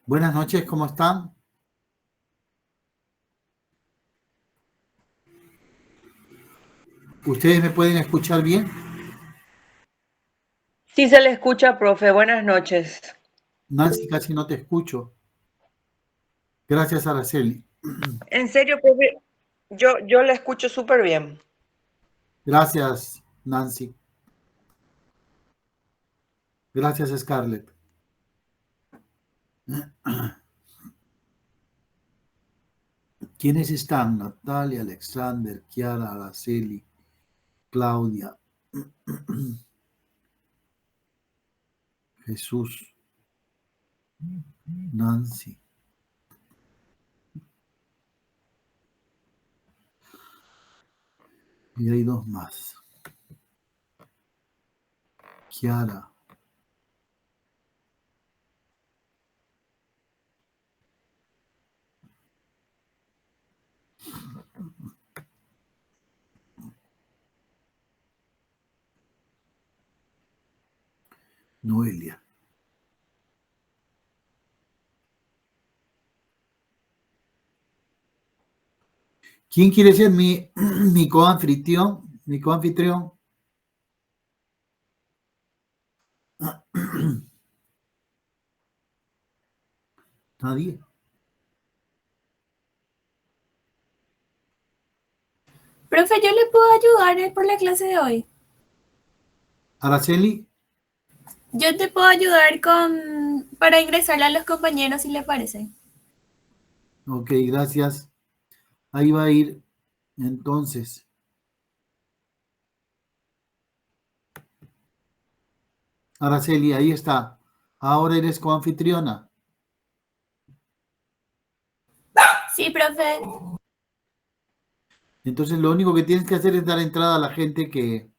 Buenas noches, ¿cómo están? ¿Ustedes me pueden escuchar bien? Sí se le escucha, profe. Buenas noches. Nancy, casi no te escucho. Gracias, Araceli. En serio, profe, yo la escucho súper bien. Gracias, Nancy. Gracias, Scarlett. ¿Quiénes están? Natalia, Alexander, Kiara, Araceli, Claudia, Jesús, Nancy. Y hay dos más. Kiara, Noelia. ¿Quién quiere ser mi coanfitrión? Mi coanfitrión. Nadie. Profe, ¿yo le puedo ayudar por la clase de hoy? Araceli. Yo te puedo ayudar para ingresar a los compañeros si le parece. Ok, gracias. Ahí va a ir entonces. Araceli, ahí está. Ahora eres coanfitriona. Sí, profe. Entonces lo único que tienes que hacer es dar entrada a la gente que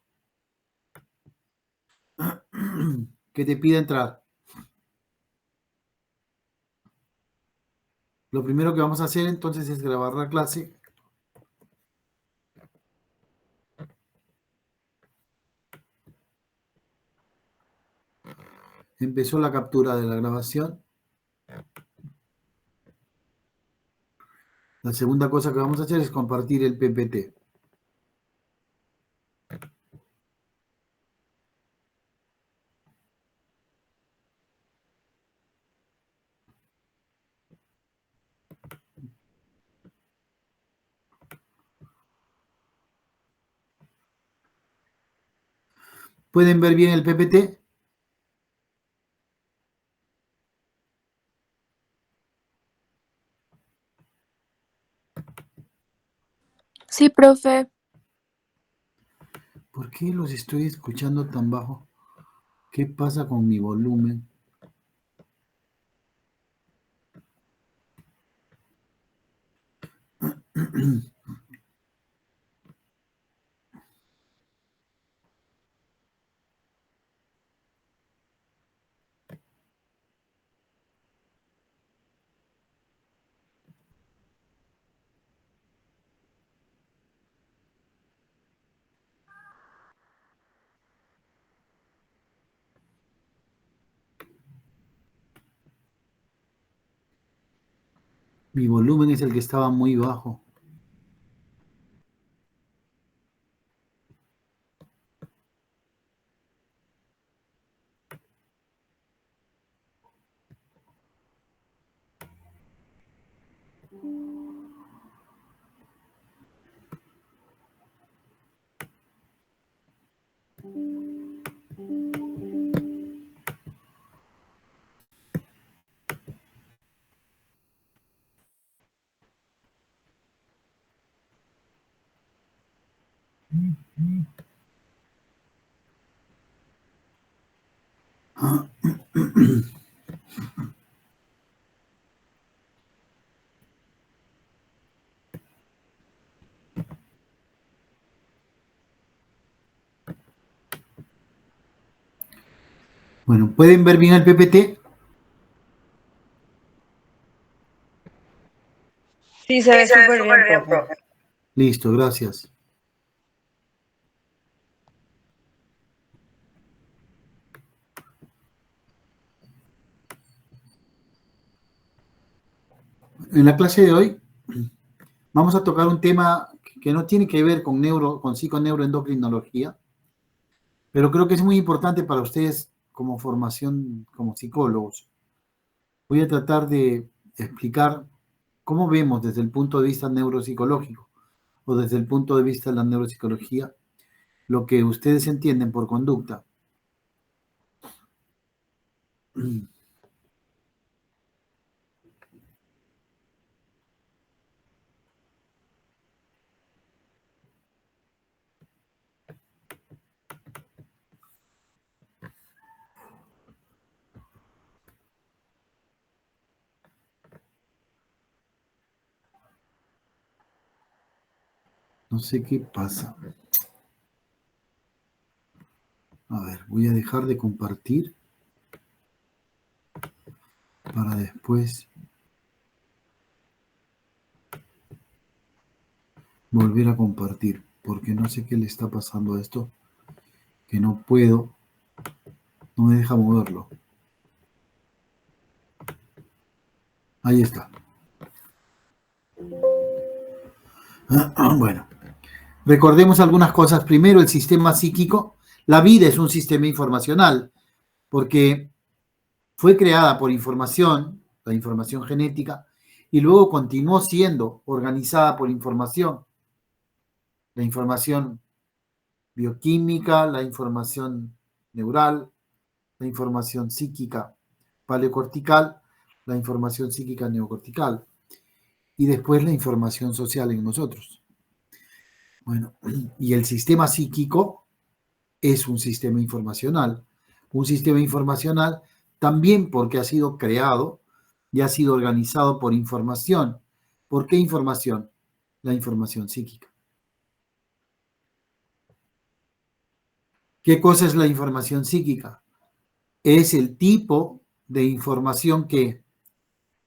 te pida entrar. Lo primero que vamos a hacer entonces es grabar la clase. Empezó la captura de la grabación. La segunda cosa que vamos a hacer es compartir el PPT. ¿Pueden ver bien el PPT? Sí, profe. ¿Por qué los estoy escuchando tan bajo? ¿Qué pasa con mi volumen? Mi volumen es el que estaba muy bajo. Bueno, ¿pueden ver bien el PPT? Sí se ve súper bien, profe. Listo, gracias. En la clase de hoy vamos a tocar un tema que no tiene que ver con psiconeuroendocrinología, pero creo que es muy importante para ustedes como formación como psicólogos. Voy a tratar de explicar cómo vemos desde el punto de vista neuropsicológico o desde el punto de vista de la neuropsicología lo que ustedes entienden por conducta. No sé qué pasa. A ver, voy a dejar de compartir para después volver a compartir, porque no sé qué le está pasando a esto, que no puedo, no me deja moverlo. Ahí está. Bueno, recordemos algunas cosas. Primero, el sistema psíquico. La vida es un sistema informacional, porque fue creada por información, la información genética, y luego continuó siendo organizada por información, la información bioquímica, la información neural, la información psíquica paleocortical, la información psíquica neocortical, y después la información social en nosotros. Bueno, y el sistema psíquico es un sistema informacional también porque ha sido creado y ha sido organizado por información. ¿Por qué información? La información psíquica. ¿Qué cosa es la información psíquica? Es el tipo de información que,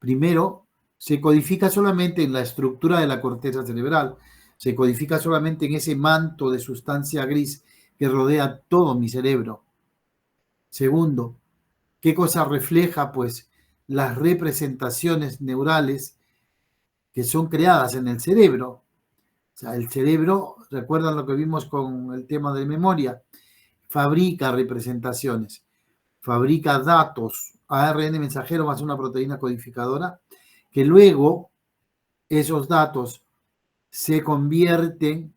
primero, se codifica solamente en la estructura de la corteza cerebral, se codifica solamente en ese manto de sustancia gris que rodea todo mi cerebro. Segundo, ¿qué cosa refleja? Pues las representaciones neurales que son creadas en el cerebro. O sea, el cerebro, ¿recuerdan lo que vimos con el tema de memoria? Fabrica representaciones, fabrica datos, ARN mensajero más una proteína codificadora, que luego esos datos se convierten,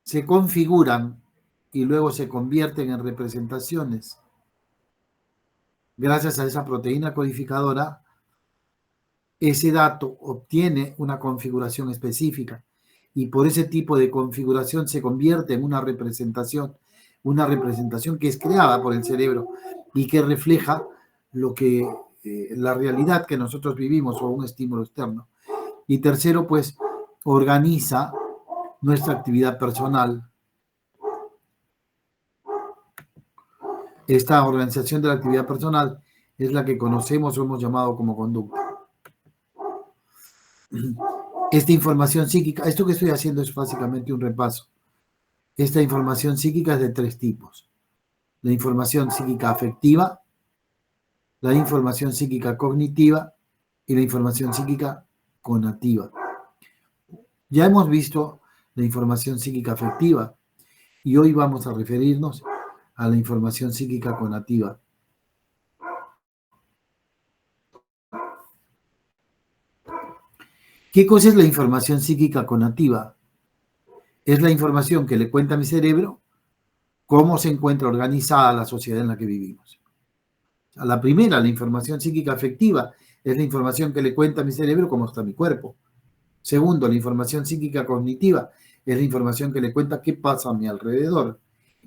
se configuran y luego se convierten en representaciones. Gracias a esa proteína codificadora, ese dato obtiene una configuración específica y por ese tipo de configuración se convierte en una representación que es creada por el cerebro y que refleja lo que la realidad que nosotros vivimos o un estímulo externo. Y tercero, pues, organiza nuestra actividad personal. Esta organización de la actividad personal es la que conocemos o hemos llamado como conducta. Esta información psíquica, esto que estoy haciendo es básicamente un repaso. Esta información psíquica es de tres tipos. La información psíquica afectiva, la información psíquica cognitiva y la información psíquica conativa. Ya hemos visto la información psíquica afectiva y hoy vamos a referirnos a la información psíquica conativa. ¿Qué cosa es la información psíquica conativa? Es la información que le cuenta a mi cerebro cómo se encuentra organizada la sociedad en la que vivimos. A la primera, la información psíquica afectiva, es la información que le cuenta a mi cerebro cómo está mi cuerpo. Segundo, la información psíquica cognitiva, es la información que le cuenta qué pasa a mi alrededor.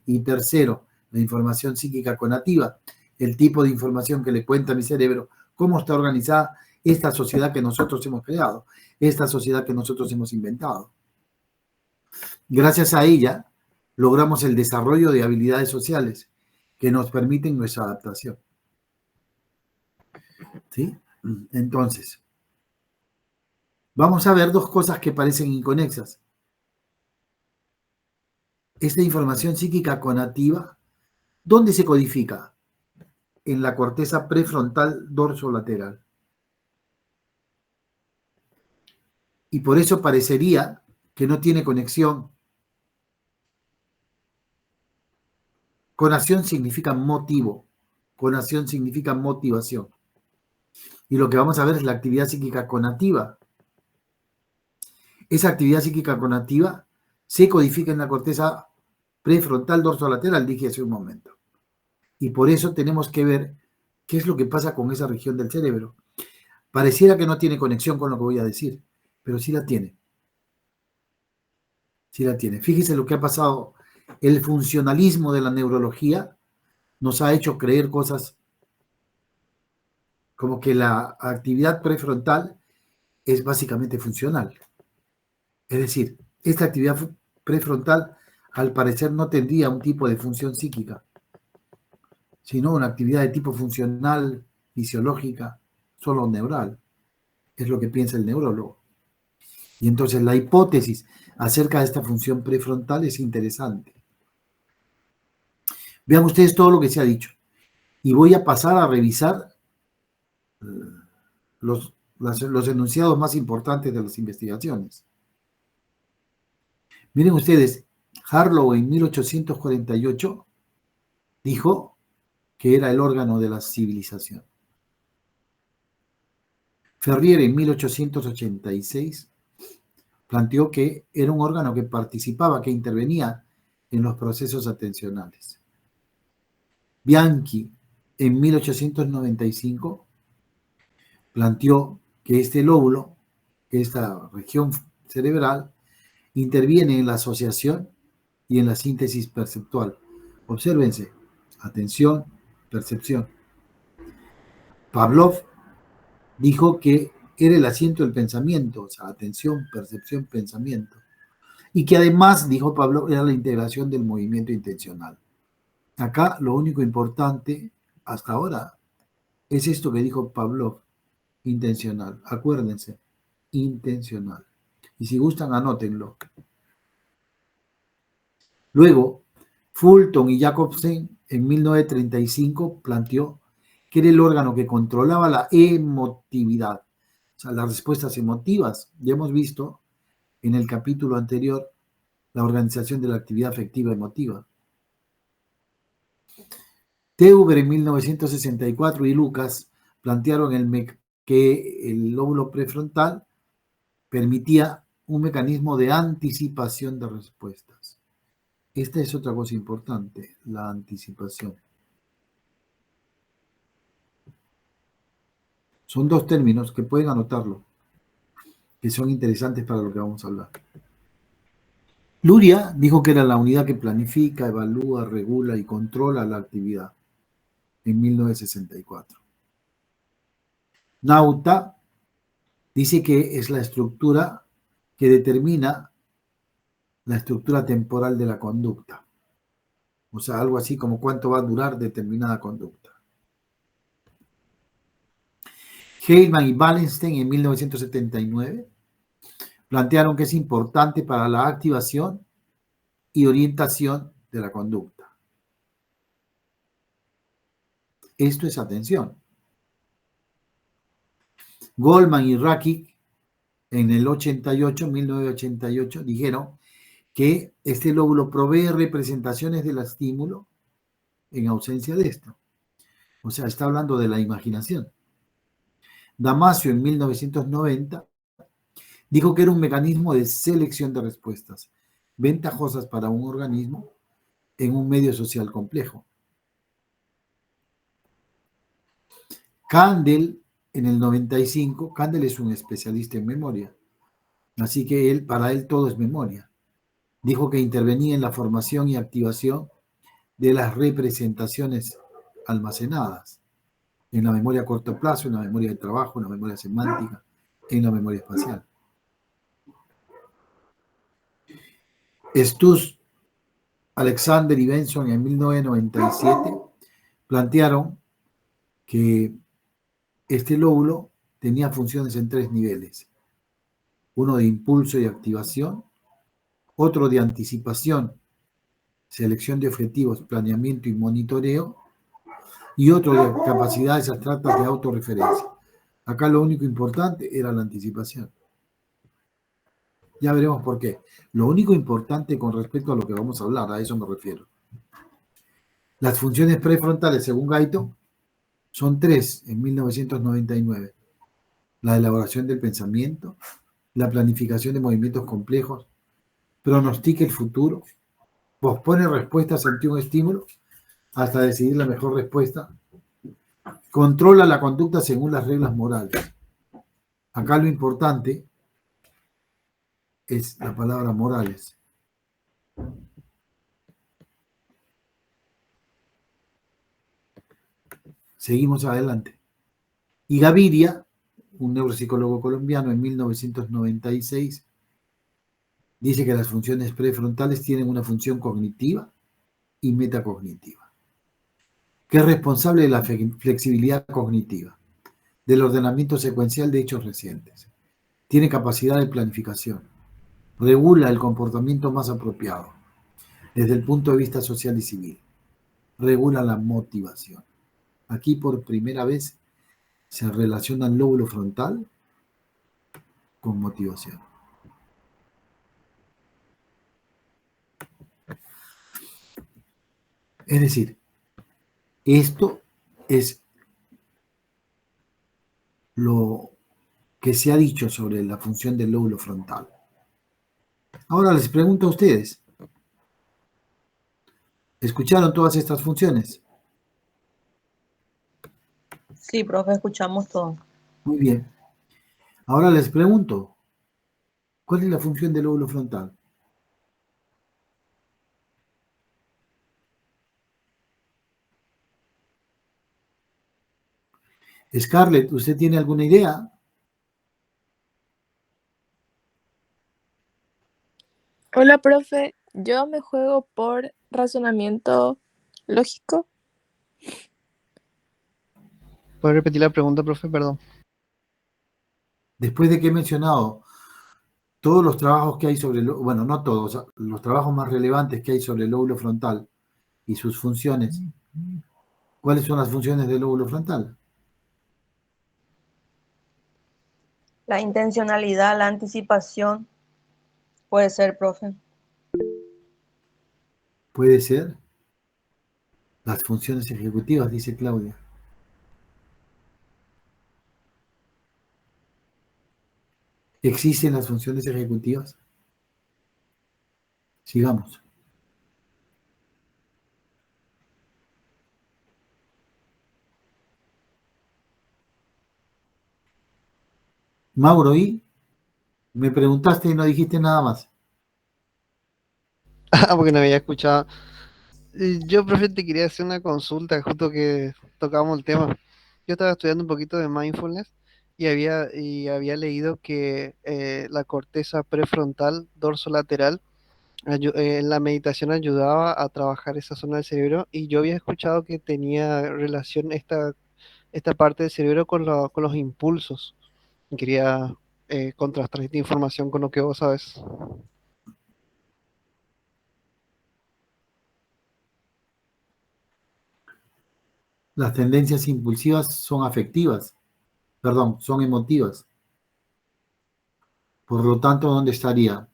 Y tercero, la información psíquica conativa, el tipo de información que le cuenta a mi cerebro cómo está organizada esta sociedad que nosotros hemos creado, esta sociedad que nosotros hemos inventado. Gracias a ella, logramos el desarrollo de habilidades sociales que nos permiten nuestra adaptación. ¿Sí? Entonces, vamos a ver dos cosas que parecen inconexas. Esta información psíquica conativa, ¿dónde se codifica? En la corteza prefrontal dorsolateral. Y por eso parecería que no tiene conexión. Conación significa motivo. Conación significa motivación. Y lo que vamos a ver es la actividad psíquica conativa. Esa actividad psíquica conativa se codifica en la corteza prefrontal dorsolateral, dije hace un momento. Y por eso tenemos que ver qué es lo que pasa con esa región del cerebro. Pareciera que no tiene conexión con lo que voy a decir, pero sí la tiene. Sí la tiene. Fíjese lo que ha pasado. El funcionalismo de la neurología nos ha hecho creer cosas como que la actividad prefrontal es básicamente funcional. Es decir, esta actividad prefrontal al parecer no tendría un tipo de función psíquica, sino una actividad de tipo funcional, fisiológica, solo neural. Es lo que piensa el neurólogo. Y entonces la hipótesis acerca de esta función prefrontal es interesante. Vean ustedes todo lo que se ha dicho. Y voy a pasar a revisar los enunciados más importantes de las investigaciones. Miren ustedes, Harlow en 1848 dijo que era el órgano de la civilización. Ferrier en 1886 planteó que era un órgano que participaba, que intervenía en los procesos atencionales. Bianchi en 1895 planteó que este lóbulo, que esta región cerebral, interviene en la asociación y en la síntesis perceptual. Obsérvense, atención, percepción. Pavlov dijo que era el asiento del pensamiento, o sea, atención, percepción, pensamiento. Y que además, dijo Pavlov, era la integración del movimiento intencional. Acá lo único importante hasta ahora es esto que dijo Pavlov, intencional. Acuérdense, intencional. Y si gustan, anótenlo. Luego, Fulton y Jacobsen en 1935 planteó que era el órgano que controlaba la emotividad, o sea, las respuestas emotivas. Ya hemos visto en el capítulo anterior la organización de la actividad afectiva emotiva. Teuber en 1964 y Lucas plantearon que el lóbulo prefrontal permitía un mecanismo de anticipación de respuestas. Esta es otra cosa importante, la anticipación. Son dos términos que pueden anotarlo, que son interesantes para lo que vamos a hablar. Luria dijo que era la unidad que planifica, evalúa, regula y controla la actividad en 1964. Nauta dice que es la estructura que determina la estructura temporal de la conducta. O sea, algo así como cuánto va a durar determinada conducta. Heyman y Wallenstein en 1979 plantearon que es importante para la activación y orientación de la conducta. Esto es atención. Goldman y Rakic en el 1988, dijeron que este lóbulo provee representaciones del estímulo en ausencia de esto. O sea, está hablando de la imaginación. Damasio en 1990 dijo que era un mecanismo de selección de respuestas ventajosas para un organismo en un medio social complejo. Kandel en el 95, Kandel es un especialista en memoria, así que para él todo es memoria. Dijo que intervenía en la formación y activación de las representaciones almacenadas en la memoria a corto plazo, en la memoria de trabajo, en la memoria semántica, en la memoria espacial. Stuss, Alexander y Benson en 1997 plantearon que este lóbulo tenía funciones en 3 niveles. Uno de impulso y activación, otro de anticipación, selección de objetivos, planeamiento y monitoreo, y otro de capacidades abstractas de autorreferencia. Acá lo único importante era la anticipación. Ya veremos por qué. Lo único importante con respecto a lo que vamos a hablar, a eso me refiero. Las funciones prefrontales, según Gaito, son tres en 1999. La elaboración del pensamiento, la planificación de movimientos complejos, pronostica el futuro, pospone respuestas ante un estímulo hasta decidir la mejor respuesta, controla la conducta según las reglas morales. Acá lo importante es la palabra morales. Seguimos adelante. Y Gaviria, un neuropsicólogo colombiano en 1996, dice que las funciones prefrontales tienen una función cognitiva y metacognitiva, que es responsable de la flexibilidad cognitiva, del ordenamiento secuencial de hechos recientes. Tiene capacidad de planificación, regula el comportamiento más apropiado desde el punto de vista social y civil, regula la motivación. Aquí por primera vez se relaciona el lóbulo frontal con motivación. Es decir, esto es lo que se ha dicho sobre la función del lóbulo frontal. Ahora les pregunto a ustedes, ¿escucharon todas estas funciones? Sí, profe, escuchamos todo. Muy bien. Ahora les pregunto, ¿cuál es la función del lóbulo frontal? Scarlett, ¿usted tiene alguna idea? Hola, profe. Yo me juego por razonamiento lógico. ¿Puede repetir la pregunta, profe? Perdón. Después de que he mencionado todos los trabajos que hay sobre, bueno, no todos, los trabajos más relevantes que hay sobre el lóbulo frontal y sus funciones, ¿cuáles son las funciones del lóbulo frontal? La intencionalidad, la anticipación, puede ser, profe. Puede ser las funciones ejecutivas, dice Claudia. ¿Existen las funciones ejecutivas? Sigamos. Mauro, ¿y? Me preguntaste y no dijiste nada más. Ah, porque no había escuchado. Yo, profe, te quería hacer una consulta, justo que tocábamos el tema. Yo estaba estudiando un poquito de mindfulness y había leído que la corteza prefrontal dorsolateral en la meditación ayudaba a trabajar esa zona del cerebro y yo había escuchado que tenía relación esta parte del cerebro con los impulsos. Quería contrastar esta información con lo que vos sabes. Las tendencias impulsivas son afectivas, perdón, son emotivas. Por lo tanto, ¿dónde estaría?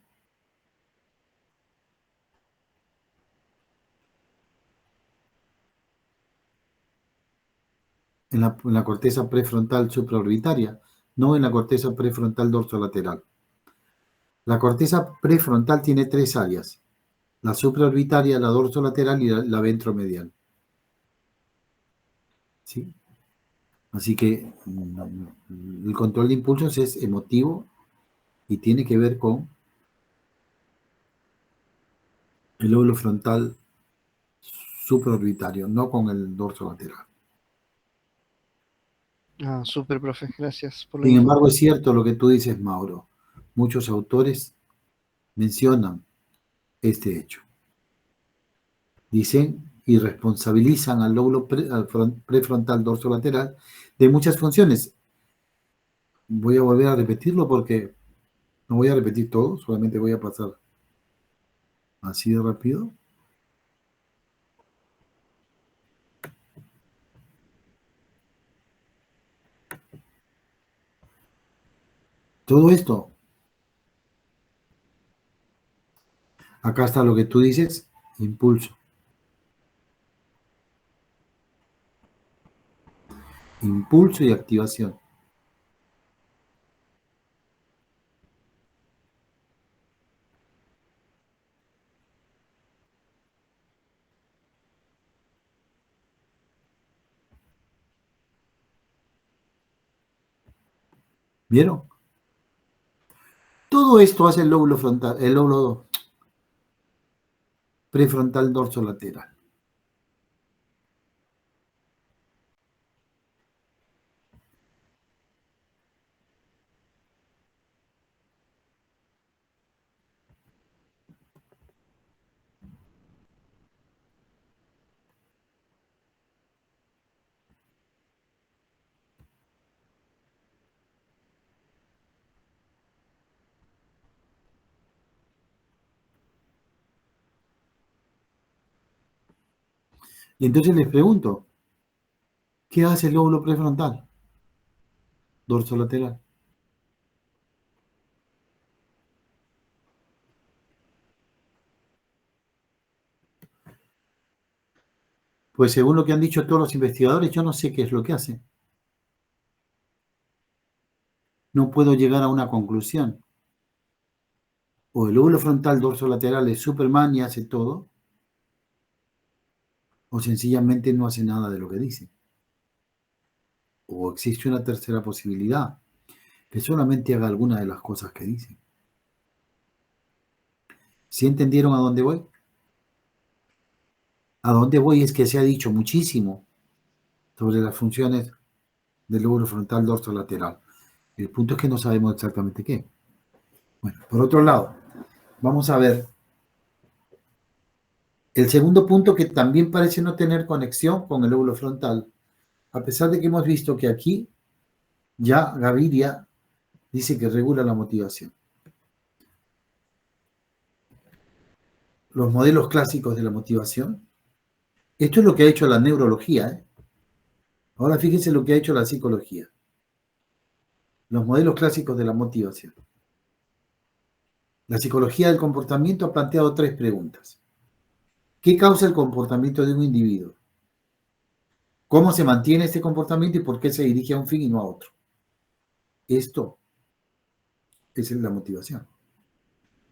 En la corteza prefrontal supraorbitaria, no en la corteza prefrontal dorsolateral. La corteza prefrontal tiene tres áreas: la supraorbitaria, la dorsolateral y la ventromedial. ¿Sí? Así que el control de impulsos es emotivo y tiene que ver con el lóbulo frontal supraorbitario, no con el dorsolateral. Ah, súper, profe, gracias por la Sin info. embargo, es cierto lo que tú dices, Mauro. Muchos autores mencionan este hecho. Dicen y responsabilizan al lóbulo prefrontal dorsolateral de muchas funciones. Voy a volver a repetirlo porque no voy a repetir todo, solamente voy a pasar así de rápido. Todo esto Acá está lo que tú dices, impulso. Impulso y activación. ¿Vieron? Todo esto hace el lóbulo frontal, el lóbulo prefrontal dorsolateral. Y entonces les pregunto, ¿qué hace el lóbulo prefrontal dorsolateral? Pues según lo que han dicho todos los investigadores, yo no sé qué es lo que hace. No puedo llegar a una conclusión. O el lóbulo frontal dorsolateral es Superman y hace todo, o sencillamente no hace nada de lo que dice. O existe una tercera posibilidad, que solamente haga alguna de las cosas que dice. ¿Sí entendieron a dónde voy? A dónde voy es que se ha dicho muchísimo sobre las funciones del lóbulo frontal dorsolateral. El punto es que no sabemos exactamente qué. Bueno, por otro lado, vamos a ver el segundo punto que también parece no tener conexión con el lóbulo frontal, a pesar de que hemos visto que aquí ya Gaviria dice que regula la motivación. Los modelos clásicos de la motivación. Esto es lo que ha hecho la neurología, ¿eh? Ahora fíjense lo que ha hecho la psicología. Los modelos clásicos de la motivación. La psicología del comportamiento ha planteado 3 preguntas. ¿Qué causa el comportamiento de un individuo? ¿Cómo se mantiene este comportamiento y por qué se dirige a un fin y no a otro? Esto es la motivación.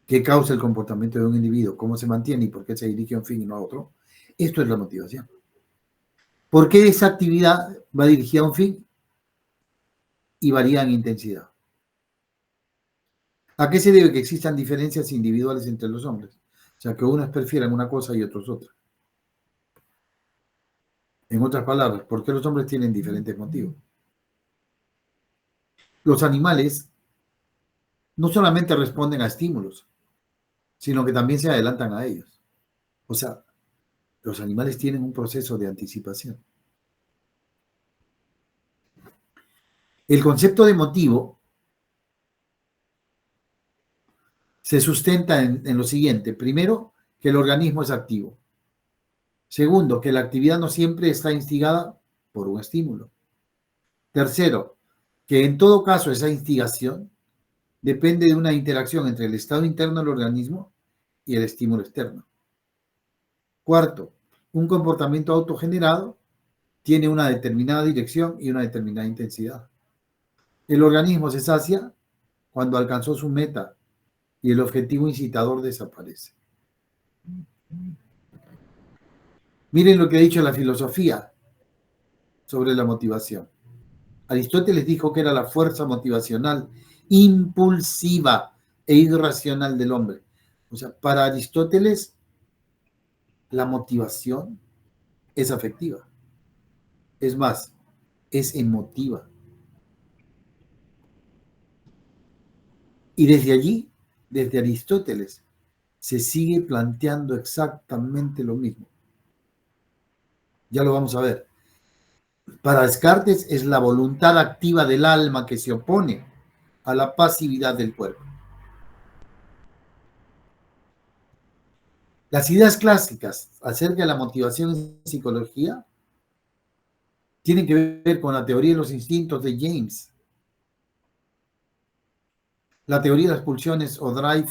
¿Qué causa el comportamiento de un individuo? ¿Cómo se mantiene y por qué se dirige a un fin y no a otro? Esto es la motivación. ¿Por qué esa actividad va dirigida a un fin y varía en intensidad? ¿A qué se debe que existan diferencias individuales entre los hombres? O sea, que unos prefieran una cosa y otros otra. En otras palabras, ¿por qué los hombres tienen diferentes motivos? Los animales no solamente responden a estímulos, sino que también se adelantan a ellos. O sea, los animales tienen un proceso de anticipación. El concepto de motivo se sustenta en lo siguiente. Primero, que el organismo es activo. Segundo, que la actividad no siempre está instigada por un estímulo. Tercero, que en todo caso esa instigación depende de una interacción entre el estado interno del organismo y el estímulo externo. Cuarto, un comportamiento autogenerado tiene una determinada dirección y una determinada intensidad. El organismo se sacia cuando alcanzó su meta y el objetivo incitador desaparece. Miren lo que ha dicho la filosofía sobre la motivación. Aristóteles dijo que era la fuerza motivacional impulsiva e irracional del hombre. O sea, para Aristóteles, la motivación es afectiva. Es más, es emotiva. Y desde allí, desde Aristóteles, se sigue planteando exactamente lo mismo. Ya lo vamos a ver. Para Descartes es la voluntad activa del alma que se opone a la pasividad del cuerpo. Las ideas clásicas acerca de la motivación en psicología tienen que ver con la teoría de los instintos de James, la teoría de las pulsiones o drive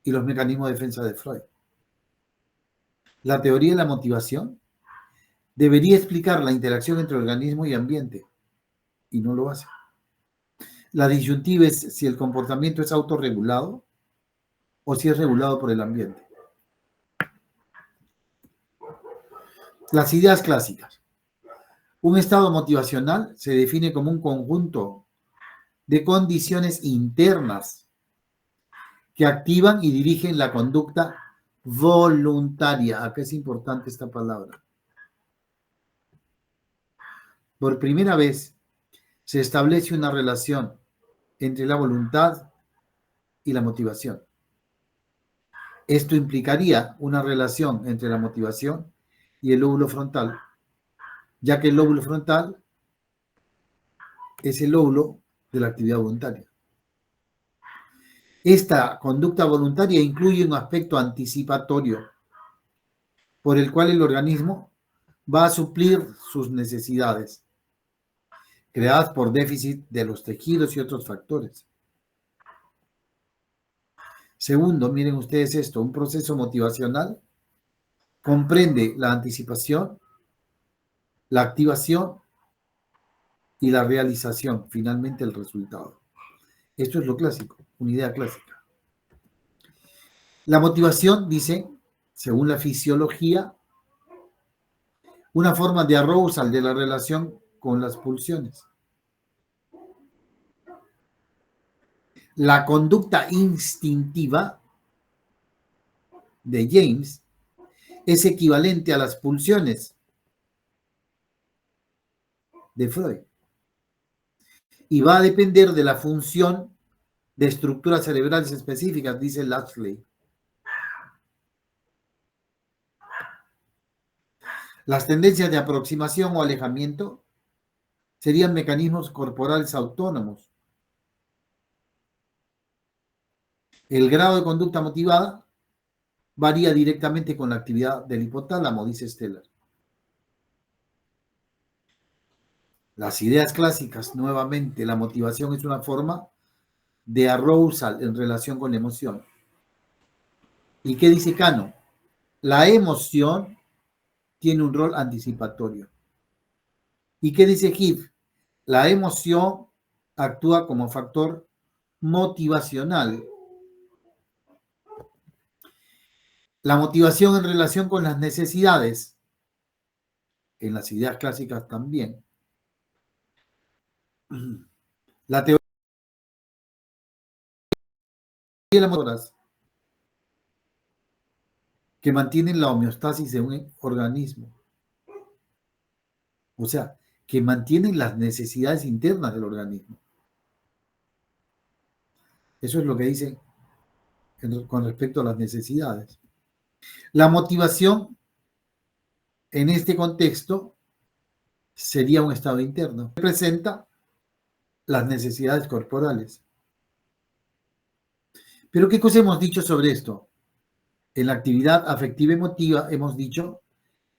y los mecanismos de defensa de Freud. La teoría de la motivación debería explicar la interacción entre organismo y ambiente, y no lo hace. La disyuntiva es si el comportamiento es autorregulado o si es regulado por el ambiente. Las ideas clásicas. Un estado motivacional se define como un conjunto de condiciones internas que activan y dirigen la conducta voluntaria. Acá es importante esta palabra. Por primera vez se establece una relación entre la voluntad y la motivación. Esto implicaría una relación entre la motivación y el lóbulo frontal, ya que el lóbulo frontal es el lóbulo de la actividad voluntaria. Esta conducta voluntaria incluye un aspecto anticipatorio por el cual el organismo va a suplir sus necesidades, creadas por déficit de los tejidos y otros factores. Segundo, miren ustedes esto, un proceso motivacional comprende la anticipación, la activación y la realización, finalmente el resultado. Esto es lo clásico, una idea clásica. La motivación, dice, según la fisiología, una forma de arousal de la relación con las pulsiones. La conducta instintiva de James es equivalente a las pulsiones de Freud y va a depender de la función de estructuras cerebrales específicas, dice Lashley. Las tendencias de aproximación o alejamiento serían mecanismos corporales autónomos. El grado de conducta motivada varía directamente con la actividad del hipotálamo, dice Steller. Las ideas clásicas, nuevamente, la motivación es una forma de arousal en relación con la emoción. ¿Y qué dice Cano? La emoción tiene un rol anticipatorio. ¿Y qué dice Heath? La emoción actúa como factor motivacional. La motivación en relación con las necesidades, en las ideas clásicas también. La teoría de las motoras que mantienen la homeostasis de un organismo. O sea, que mantienen las necesidades internas del organismo. Eso es lo que dice con respecto a las necesidades. La motivación en este contexto sería un estado interno. Representa las necesidades corporales. Pero ¿qué cosa hemos dicho sobre esto? En la actividad afectiva emotiva hemos dicho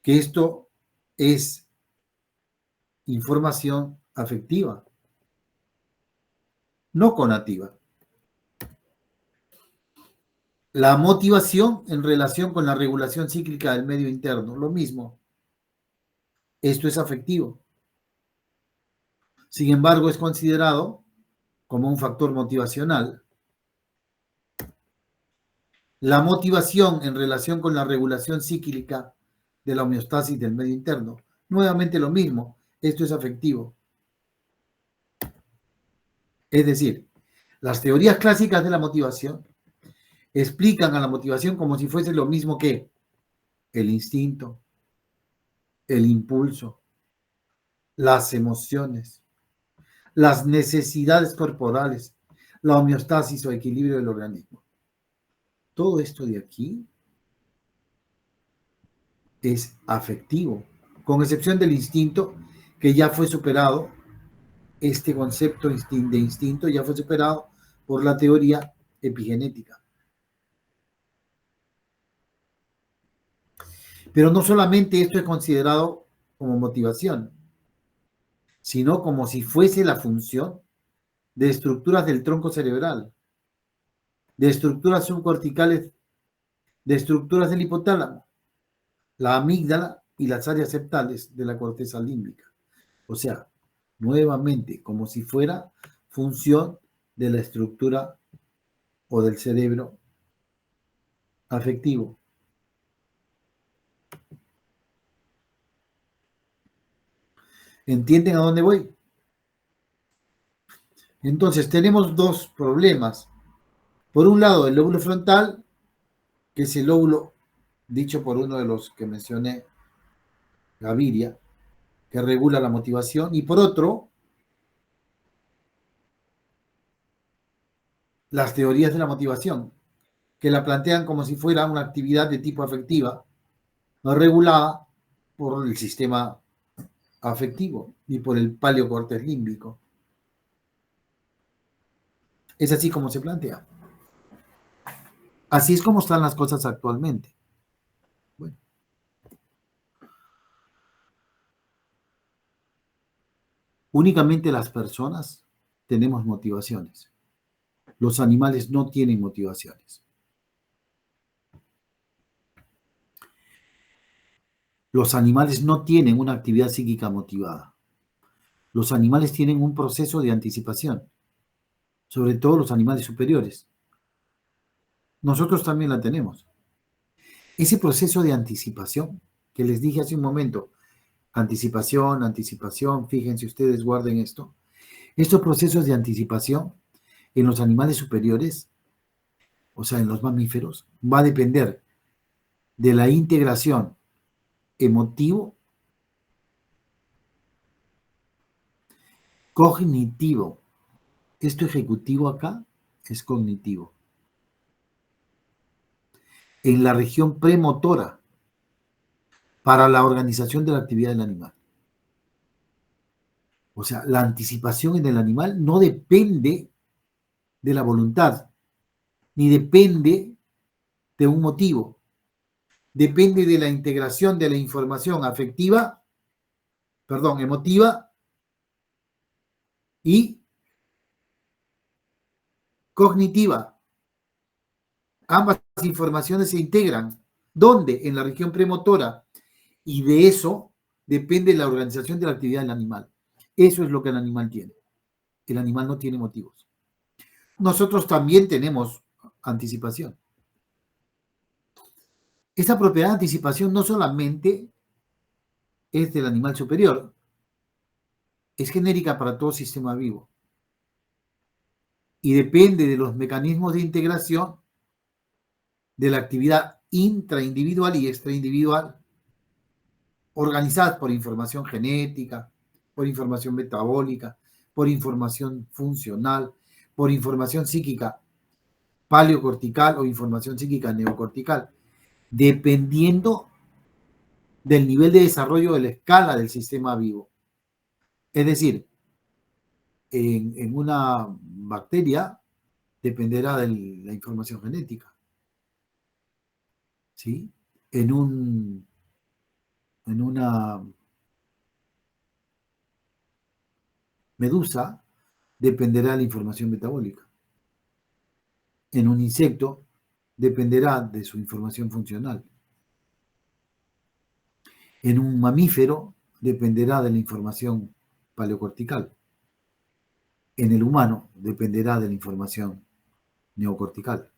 que esto es información afectiva, no conativa. La motivación en relación con la regulación cíclica del medio interno, lo mismo. Esto es afectivo. Sin embargo, es considerado como un factor motivacional. La motivación en relación con la regulación cíclica de la homeostasis del medio interno, nuevamente lo mismo. Esto es afectivo. Es decir, las teorías clásicas de la motivación explican a la motivación como si fuese lo mismo que el instinto, el impulso, las emociones, las necesidades corporales, la homeostasis o equilibrio del organismo. Todo esto de aquí es afectivo, con excepción del instinto, que ya fue superado. Este concepto de instinto ya fue superado por la teoría epigenética. Pero no solamente esto es considerado como motivación, sino como si fuese la función de estructuras del tronco cerebral. de estructuras subcorticales, de estructuras del hipotálamo, la amígdala y las áreas septales de la corteza límbica. O sea, nuevamente, como si fuera función de la estructura o del cerebro afectivo. ¿Entienden a dónde voy? Entonces, tenemos dos problemas. Por un lado, el lóbulo frontal, que es el lóbulo, dicho por uno de los que mencioné, Gaviria, que regula la motivación, y por otro, las teorías de la motivación, que la plantean como si fuera una actividad de tipo afectiva, no regulada por el sistema afectivo y por el paleocortex límbico. Es así como se plantea. Así es como están las cosas actualmente. Bueno. Únicamente las personas tenemos motivaciones. Los animales no tienen motivaciones. Los animales no tienen una actividad psíquica motivada. Los animales tienen un proceso de anticipación, sobre todo los animales superiores. Nosotros también la tenemos. Ese proceso de anticipación que les dije hace un momento, anticipación, fíjense ustedes, guarden esto. Estos procesos de anticipación en los animales superiores, o sea, en los mamíferos, va a depender de la integración emotivo, cognitivo. Esto ejecutivo acá es cognitivo. En la región premotora para la organización de la actividad del animal. O sea, la anticipación en el animal no depende de la voluntad, ni depende de un motivo. Depende de la integración de la información emotiva y cognitiva. Ambas informaciones se integran. ¿Dónde? En la región premotora. Y de eso depende la organización de la actividad del animal. Eso es lo que el animal tiene. El animal no tiene motivos. Nosotros también tenemos anticipación. Esta propiedad de anticipación no solamente es del animal superior, es genérica para todo sistema vivo. Y depende de los mecanismos de integración de la actividad intraindividual y extraindividual, organizadas por información genética, por información metabólica, por información funcional, por información psíquica paleocortical o información psíquica neocortical, dependiendo del nivel de desarrollo de la escala del sistema vivo. Es decir, en una bacteria dependerá de la información genética. ¿Sí? En una medusa dependerá de la información metabólica. En un insecto dependerá de su información funcional. En un mamífero dependerá de la información paleocortical. En el humano dependerá de la información neocortical.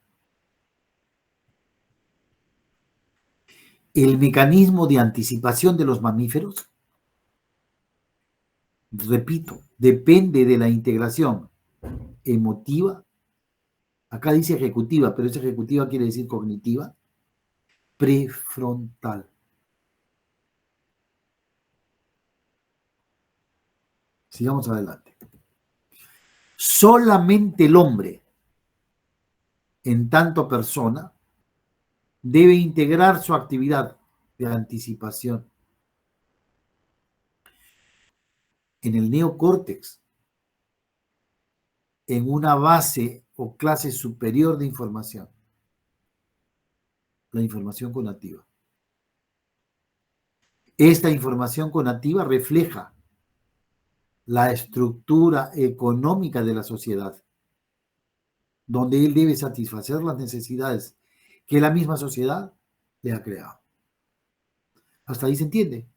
El mecanismo de anticipación de los mamíferos, repito, depende de la integración emotiva. Acá dice ejecutiva, pero esa ejecutiva quiere decir cognitiva, prefrontal. Sigamos adelante. Solamente el hombre, en tanto persona, debe integrar su actividad de anticipación en el neocórtex, en una base o clase superior de información, la información conativa. Esta información conativa refleja la estructura económica de la sociedad, donde él debe satisfacer las necesidades que la misma sociedad le ha creado. Hasta ahí se entiende.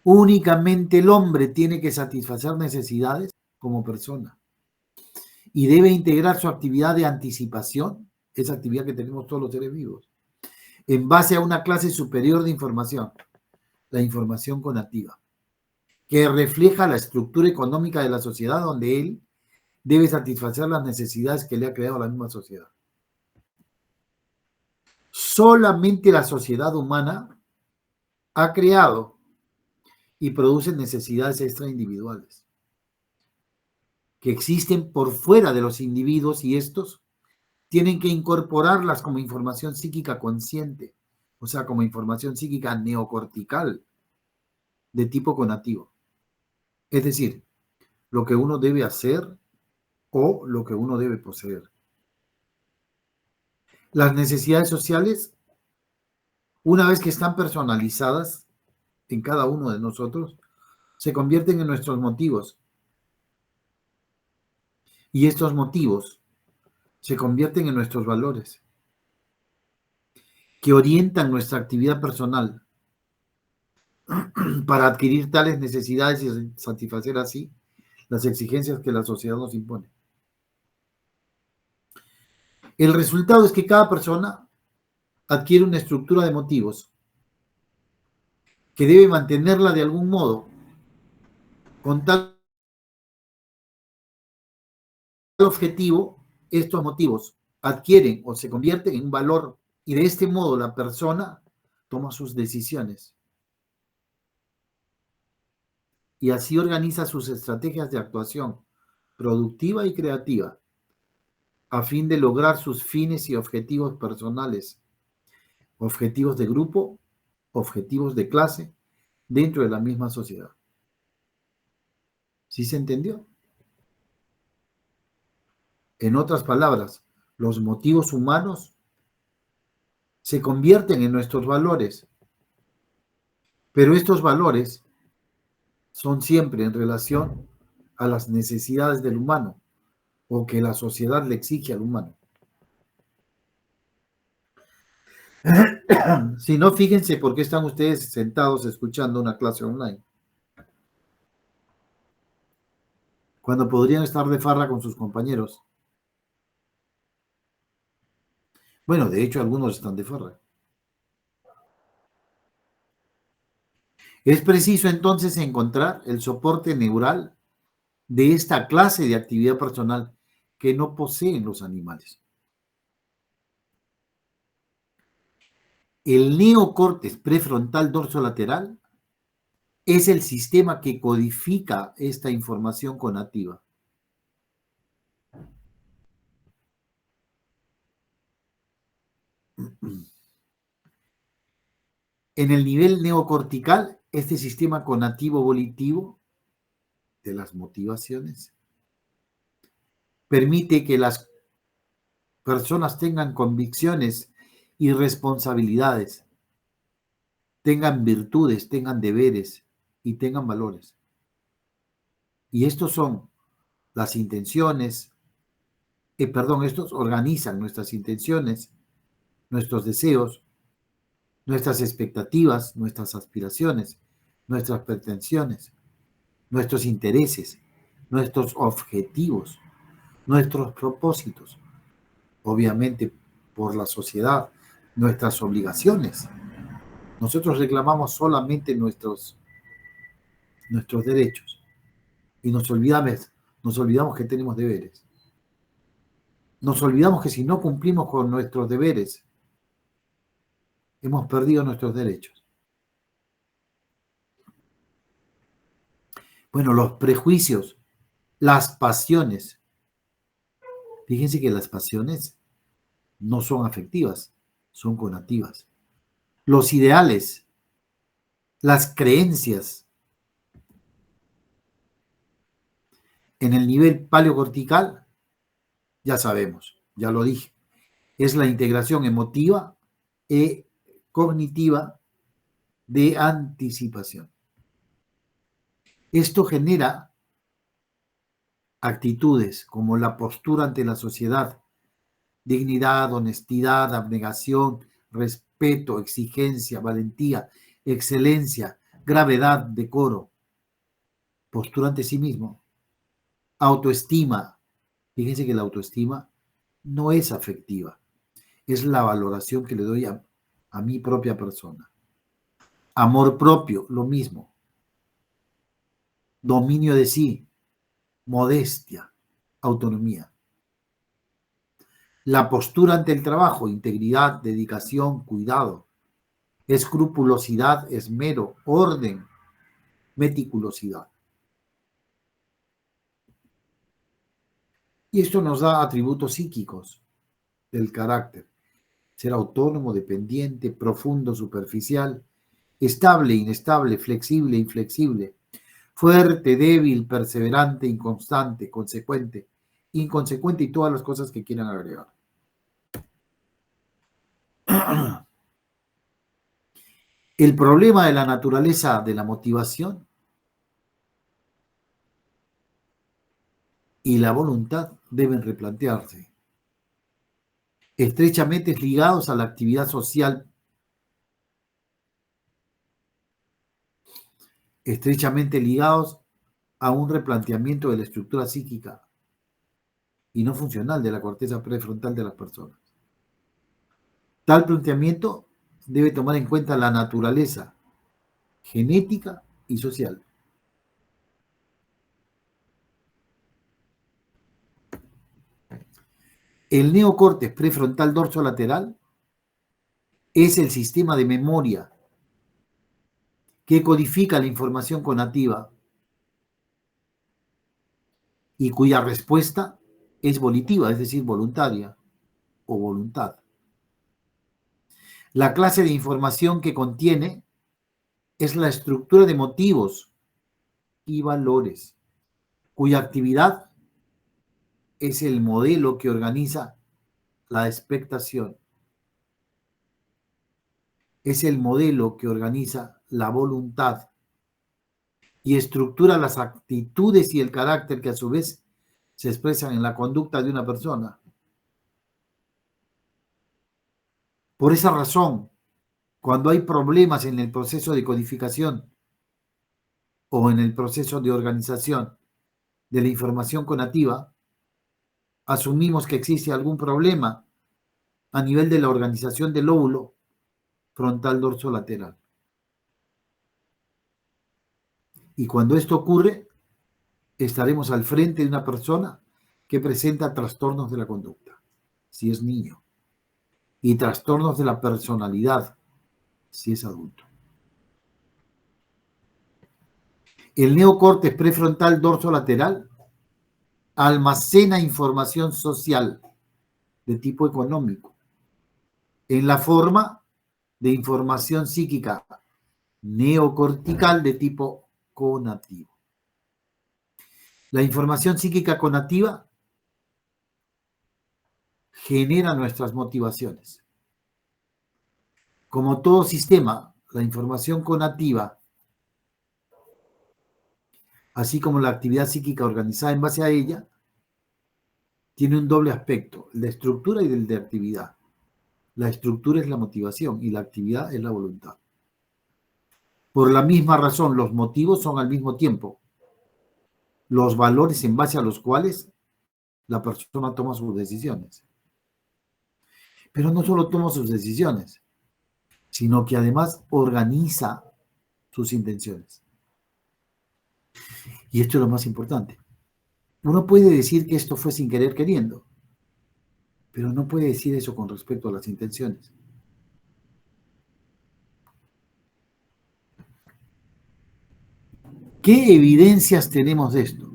Únicamente el hombre tiene que satisfacer necesidades como persona y debe integrar su actividad de anticipación, esa actividad que tenemos todos los seres vivos, en base a una clase superior de información, la información conativa, que refleja la estructura económica de la sociedad donde él debe satisfacer las necesidades que le ha creado la misma sociedad. Solamente la sociedad humana ha creado y produce necesidades extraindividuales que existen por fuera de los individuos y estos tienen que incorporarlas como información psíquica consciente, o sea, como información psíquica neocortical de tipo conativo. Es decir, lo que uno debe hacer o lo que uno debe poseer. Las necesidades sociales, una vez que están personalizadas en cada uno de nosotros, se convierten en nuestros motivos. Y estos motivos se convierten en nuestros valores, que orientan nuestra actividad personal para adquirir tales necesidades y satisfacer así las exigencias que la sociedad nos impone. El resultado es que cada persona adquiere una estructura de motivos que debe mantenerla de algún modo con tal objetivo. Estos motivos adquieren o se convierten en un valor y de este modo la persona toma sus decisiones y así organiza sus estrategias de actuación productiva y creativa a fin de lograr sus fines y objetivos personales, objetivos de grupo, objetivos de clase, dentro de la misma sociedad. ¿Sí se entendió? En otras palabras, los motivos humanos se convierten en nuestros valores, pero estos valores son siempre en relación a las necesidades del humano o que la sociedad le exige al humano. Si no, fíjense por qué están ustedes sentados escuchando una clase online, cuando podrían estar de farra con sus compañeros. Bueno, de hecho, algunos están de farra. Es preciso entonces encontrar el soporte neural de esta clase de actividad personal que no poseen los animales. El neocórtex prefrontal dorsolateral es el sistema que codifica esta información conativa. En el nivel neocortical, este sistema conativo-volitivo de las motivaciones permite que las personas tengan convicciones y responsabilidades, tengan virtudes, tengan deberes y tengan valores. Y estos son las intenciones, estos organizan nuestras intenciones, nuestros deseos, nuestras expectativas, nuestras aspiraciones, nuestras pretensiones, nuestros intereses, nuestros objetivos, nuestros propósitos, obviamente por la sociedad, nuestras obligaciones. Nosotros reclamamos solamente nuestros derechos y nos olvidamos que tenemos deberes. Nos olvidamos que si no cumplimos con nuestros deberes, hemos perdido nuestros derechos. Bueno, los prejuicios, las pasiones. Fíjense que las pasiones no son afectivas, son conativas. Los ideales, las creencias. En el nivel paleocortical, ya sabemos, ya lo dije, es la integración emotiva e cognitiva de anticipación. Esto genera actitudes como la postura ante la sociedad, dignidad, honestidad, abnegación, respeto, exigencia, valentía, excelencia, gravedad, decoro, postura ante sí mismo, autoestima. Fíjense que la autoestima no es afectiva, es la valoración que le doy a mi propia persona. Amor propio, lo mismo. Dominio de sí, modestia, autonomía. La postura ante el trabajo, integridad, dedicación, cuidado, escrupulosidad, esmero, orden, meticulosidad. Y esto nos da atributos psíquicos del carácter. Ser autónomo, dependiente, profundo, superficial, estable, inestable, flexible, inflexible, fuerte, débil, perseverante, inconstante, consecuente, inconsecuente y todas las cosas que quieran agregar. El problema de la naturaleza de la motivación y la voluntad deben replantearse, estrechamente ligados a la actividad social, estrechamente ligados a un replanteamiento de la estructura psíquica y no funcional de la corteza prefrontal de las personas. Tal planteamiento debe tomar en cuenta la naturaleza genética y social. El neocórtex prefrontal dorsolateral es el sistema de memoria que codifica la información conativa y cuya respuesta es volitiva, es decir, voluntaria o voluntad. La clase de información que contiene es la estructura de motivos y valores, cuya actividad es el modelo que organiza la expectación. Es el modelo que organiza la voluntad y estructura las actitudes y el carácter que a su vez se expresan en la conducta de una persona. Por esa razón, cuando hay problemas en el proceso de codificación o en el proceso de organización de la información conativa, asumimos que existe algún problema a nivel de la organización del lóbulo frontal dorsolateral. Y cuando esto ocurre, estaremos al frente de una persona que presenta trastornos de la conducta, si es niño, y trastornos de la personalidad, si es adulto. El neocórtex prefrontal dorsolateral almacena información social de tipo económico en la forma de información psíquica neocortical de tipo conativo. La información psíquica conativa genera nuestras motivaciones. Como todo sistema, la información conativa, así como la actividad psíquica organizada en base a ella, tiene un doble aspecto, el de estructura y el de actividad. La estructura es la motivación y la actividad es la voluntad. Por la misma razón, los motivos son al mismo tiempo los valores en base a los cuales la persona toma sus decisiones. Pero no solo toma sus decisiones, sino que además organiza sus intenciones. Y esto es lo más importante. Uno puede decir que esto fue sin querer queriendo, pero no puede decir eso con respecto a las intenciones. ¿Qué evidencias tenemos de esto?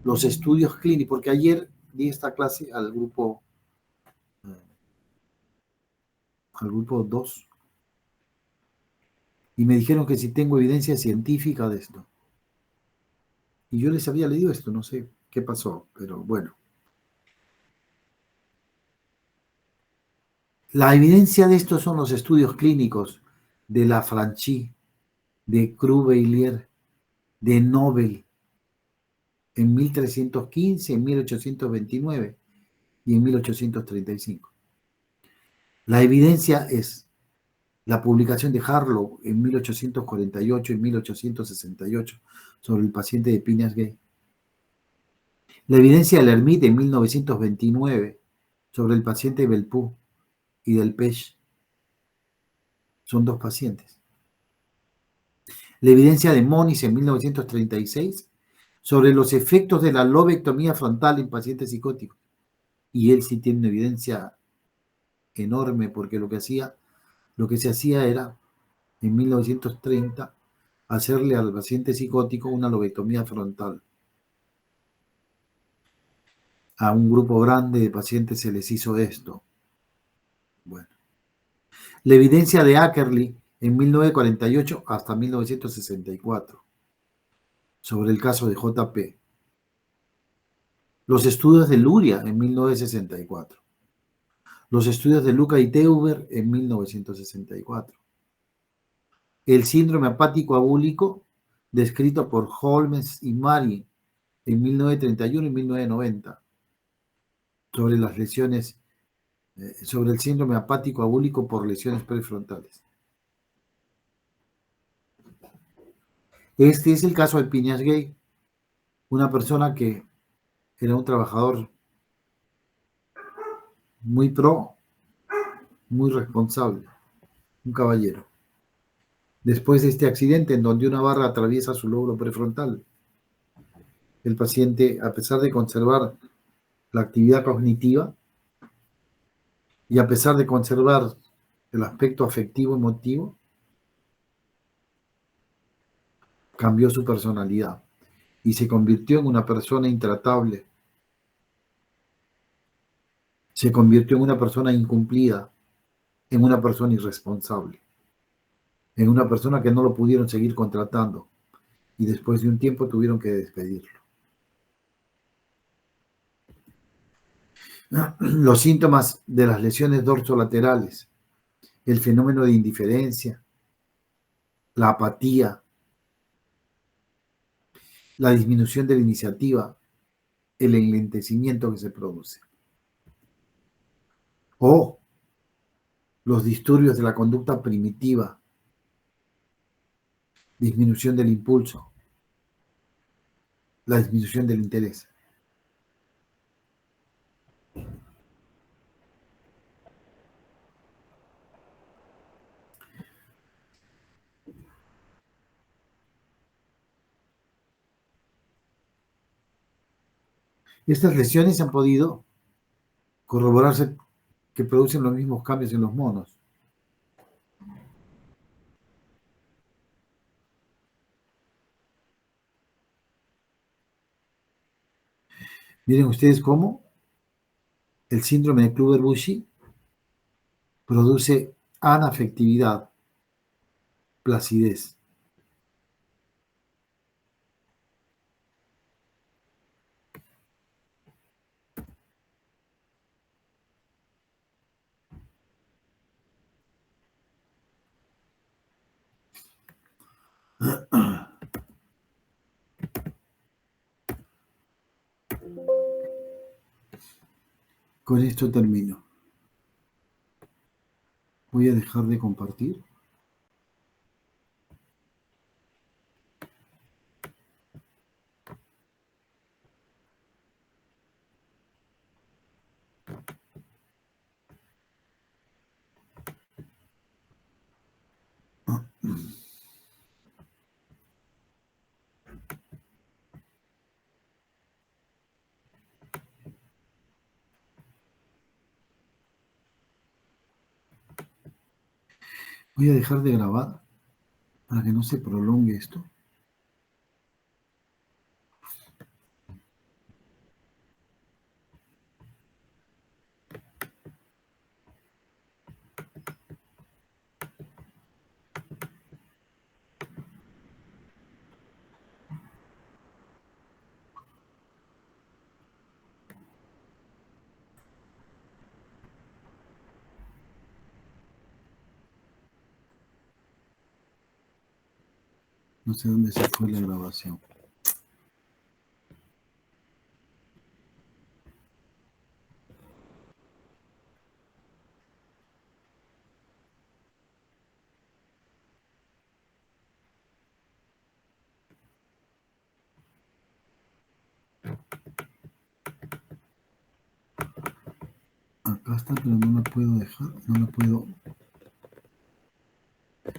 Los estudios clínicos, porque ayer di esta clase al grupo 2 y me dijeron que si tengo evidencia científica de esto. Y yo les había leído esto, no sé qué pasó, pero bueno. La evidencia de esto son los estudios clínicos de Lafranchi, de Cruveilhier, de Nobel, en 1315, en 1829 y en 1835. La evidencia es la publicación de Harlow en 1848 y 1868 sobre el paciente de Phineas Gage. La evidencia de L'Hermite en 1929 sobre el paciente Belpoux y Delpech. Son dos pacientes. La evidencia de Moniz en 1936 sobre los efectos de la lobectomía frontal en pacientes psicóticos. Y él sí tiene una evidencia enorme porque lo que se hacía era, en 1930, hacerle al paciente psicótico una lobectomía frontal. A un grupo grande de pacientes se les hizo esto. Bueno. La evidencia de Ackerley en 1948 hasta 1964 sobre el caso de JP. Los estudios de Luria en 1964. Los estudios de Luca y Teuber en 1964. El síndrome apático abúlico descrito por Holmes y Marie en 1931 y 1990 sobre las lesiones, sobre el síndrome apático abúlico por lesiones prefrontales. Este es el caso de Phineas Gage, una persona que era un trabajador muy pro, muy responsable, un caballero. Después de este accidente en donde una barra atraviesa su lóbulo prefrontal, el paciente, a pesar de conservar la actividad cognitiva y a pesar de conservar el aspecto afectivo emotivo, cambió su personalidad y se convirtió en una persona intratable. Se convirtió en una persona incumplida, en una persona irresponsable, en una persona que no lo pudieron seguir contratando y después de un tiempo tuvieron que despedirlo. Los síntomas de las lesiones dorsolaterales, el fenómeno de indiferencia, la apatía, la disminución de la iniciativa, el enlentecimiento que se produce. O los disturbios de la conducta primitiva, disminución del impulso, la disminución del interés. Estas lesiones han podido corroborarse que producen los mismos cambios en los monos. Miren ustedes cómo el síndrome de Kluver-Bucy produce anafectividad, placidez. Con esto termino. Voy a dejar de compartir. Voy a dejar de grabar para que no se prolongue esto. No sé dónde se fue la grabación. Basta, pero no la puedo dejar, no la puedo...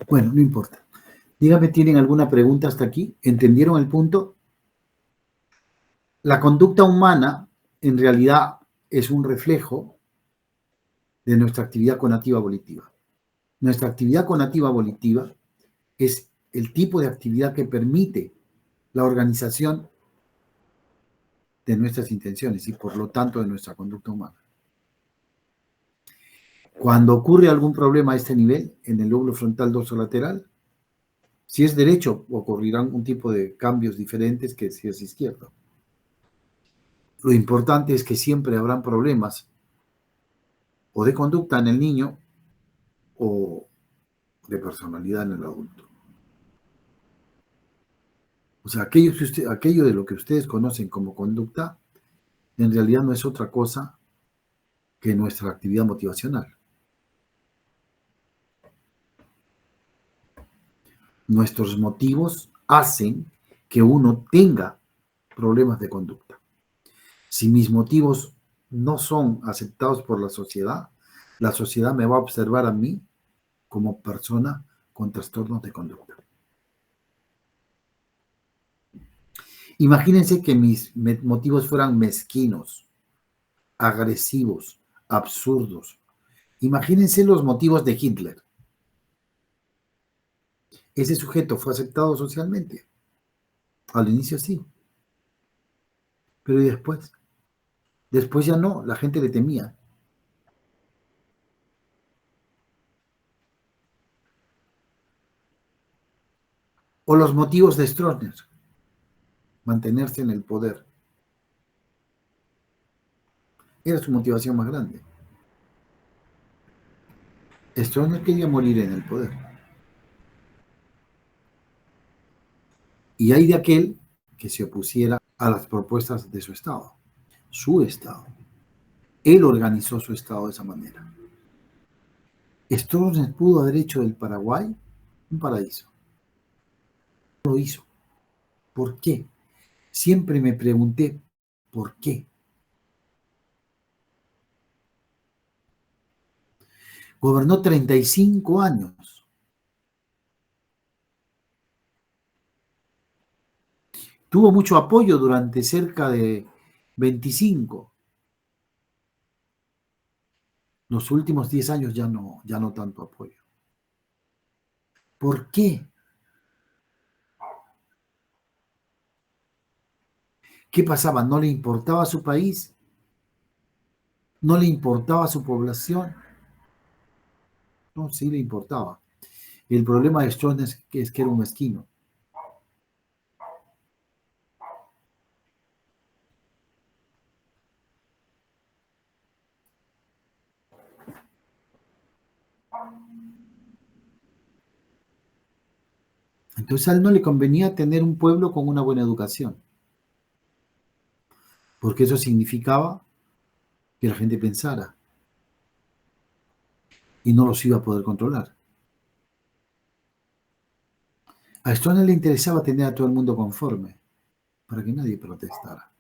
Bueno, no importa. Dígame, ¿tienen alguna pregunta hasta aquí? ¿Entendieron el punto? La conducta humana, en realidad, es un reflejo de nuestra actividad conativa volitiva. Nuestra actividad conativa volitiva es el tipo de actividad que permite la organización de nuestras intenciones y, por lo tanto, de nuestra conducta humana. Cuando ocurre algún problema a este nivel, en el lóbulo frontal dorsolateral, si es derecho, ocurrirán un tipo de cambios diferentes que si es izquierdo. Lo importante es que siempre habrán problemas o de conducta en el niño o de personalidad en el adulto. O sea, aquello de lo que ustedes conocen como conducta, en realidad no es otra cosa que nuestra actividad motivacional. Nuestros motivos hacen que uno tenga problemas de conducta. Si mis motivos no son aceptados por la sociedad me va a observar a mí como persona con trastornos de conducta. Imagínense que mis motivos fueran mezquinos, agresivos, absurdos. Imagínense los motivos de Hitler. Ese sujeto fue aceptado socialmente. Al inicio sí. Pero ¿y después? Después ya no, la gente le temía. O los motivos de Stroessner, mantenerse en el poder. Era su motivación más grande. Stroessner quería morir en el poder. Y hay de aquel que se opusiera a las propuestas de su Estado, su Estado. Él organizó su Estado de esa manera. Stroessner pudo haber hecho del Paraguay un paraíso. No lo hizo. ¿Por qué? Siempre me pregunté, ¿por qué? Gobernó 35 años. Tuvo mucho apoyo durante cerca de 25. Los últimos 10 años ya no tanto apoyo. ¿Por qué? ¿Qué pasaba? ¿No le importaba su país? ¿No le importaba su población? No, sí le importaba. El problema de Stroessner es que era un mezquino. Entonces a él no le convenía tener un pueblo con una buena educación, porque eso significaba que la gente pensara y no los iba a poder controlar. A Stroessner le interesaba tener a todo el mundo conforme, para que nadie protestara.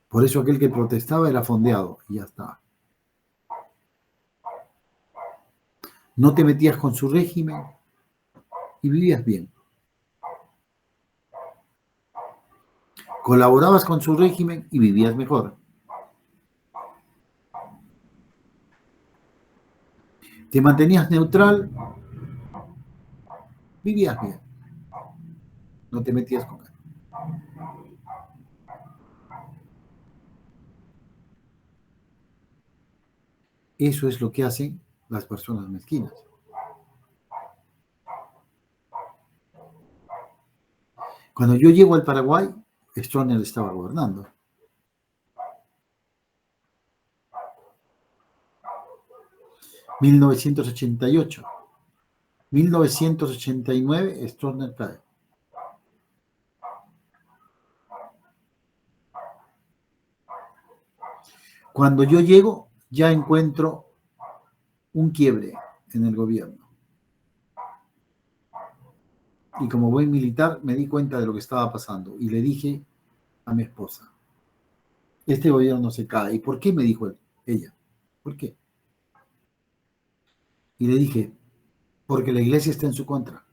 Por eso aquel que protestaba era fondeado y ya está. No te metías con su régimen y vivías bien. Colaborabas con su régimen y vivías mejor. Te mantenías neutral, vivías bien. No te metías con él. Eso es lo que hacen las personas mezquinas. Cuando yo llego al Paraguay, Stroessner estaba gobernando. (1988) 1989, Stroessner cae. Cuando yo llego, ya encuentro un quiebre en el gobierno. Y como buen militar, me di cuenta de lo que estaba pasando y le dije a mi esposa, este gobierno no se cae. ¿Y por qué? Me dijo ella. ¿Por qué? Y le dije, porque la iglesia está en su contra,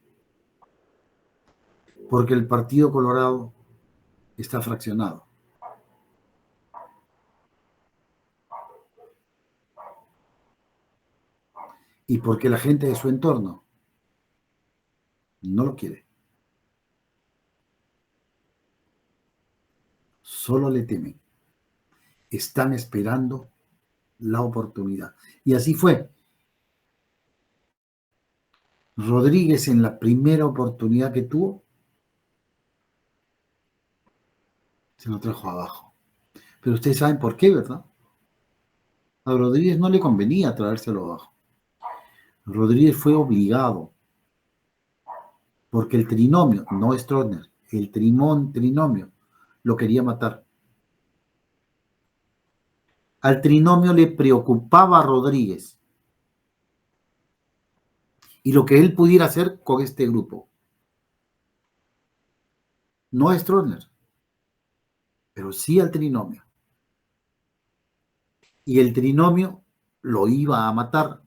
porque el Partido Colorado está fraccionado. Y porque la gente de su entorno no lo quiere. Solo le temen. Están esperando la oportunidad. Y así fue. Rodríguez, en la primera oportunidad que tuvo, se lo trajo abajo. Pero ustedes saben por qué, ¿verdad? A Rodríguez no le convenía traérselo abajo. Rodríguez fue obligado, porque el trinomio, no Stroessner, el trinomio lo quería matar. Al trinomio le preocupaba a Rodríguez y lo que él pudiera hacer con este grupo. No a Stroessner, pero sí al trinomio. Y el trinomio lo iba a matar.